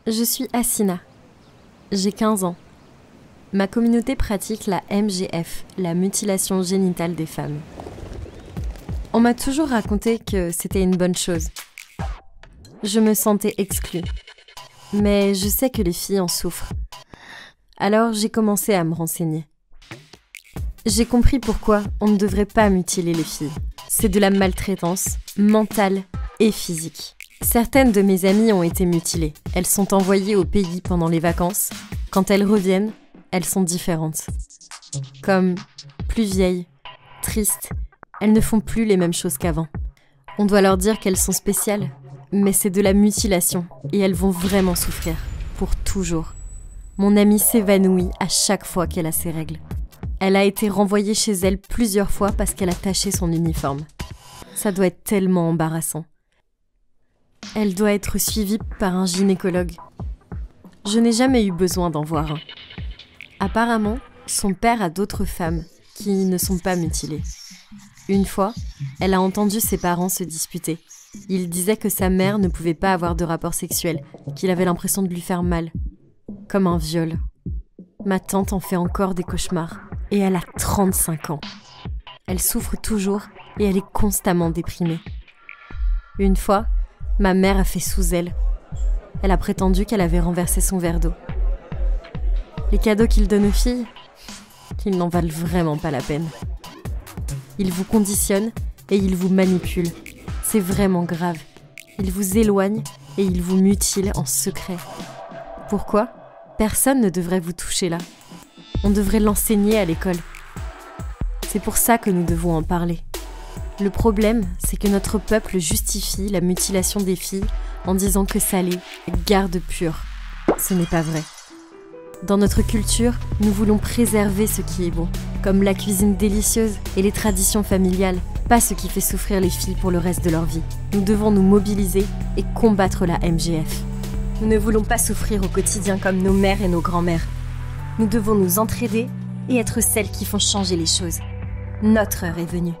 Je suis Assina. J'ai 15 ans. Ma communauté pratique la MGF, la mutilation génitale des femmes. On m'a toujours raconté que c'était une bonne chose. Je me sentais exclue. Mais je sais que les filles en souffrent. Alors j'ai commencé à me renseigner. J'ai compris pourquoi on ne devrait pas mutiler les filles. C'est de la maltraitance mentale et physique. Certaines de mes amies ont été mutilées. Elles sont envoyées au pays pendant les vacances. Quand elles reviennent, elles sont différentes. Comme plus vieilles, tristes, elles ne font plus les mêmes choses qu'avant. On doit leur dire qu'elles sont spéciales, mais c'est de la mutilation et elles vont vraiment souffrir, pour toujours. Mon amie s'évanouit à chaque fois qu'elle a ses règles. Elle a été renvoyée chez elle plusieurs fois parce qu'elle a taché son uniforme. Ça doit être tellement embarrassant. Elle doit être suivie par un gynécologue. Je n'ai jamais eu besoin d'en voir un. Apparemment, son père a d'autres femmes qui ne sont pas mutilées. Une fois, elle a entendu ses parents se disputer. Il disait que sa mère ne pouvait pas avoir de rapport sexuel, qu'il avait l'impression de lui faire mal. Comme un viol. Ma tante en fait encore des cauchemars. Et elle a 35 ans. Elle souffre toujours et elle est constamment déprimée. Une fois, ma mère a fait sous elle. Elle a prétendu qu'elle avait renversé son verre d'eau. Les cadeaux qu'ils donnent aux filles, ils n'en valent vraiment pas la peine. Ils vous conditionnent et ils vous manipulent. C'est vraiment grave. Ils vous éloignent et ils vous mutilent en secret. Pourquoi ? Personne ne devrait vous toucher là. On devrait l'enseigner à l'école. C'est pour ça que nous devons en parler. Le problème, c'est que notre peuple justifie la mutilation des filles en disant que ça les garde pures. Ce n'est pas vrai. Dans notre culture, nous voulons préserver ce qui est bon, comme la cuisine délicieuse et les traditions familiales, pas ce qui fait souffrir les filles pour le reste de leur vie. Nous devons nous mobiliser et combattre la MGF. Nous ne voulons pas souffrir au quotidien comme nos mères et nos grands-mères. Nous devons nous entraider et être celles qui font changer les choses. Notre heure est venue.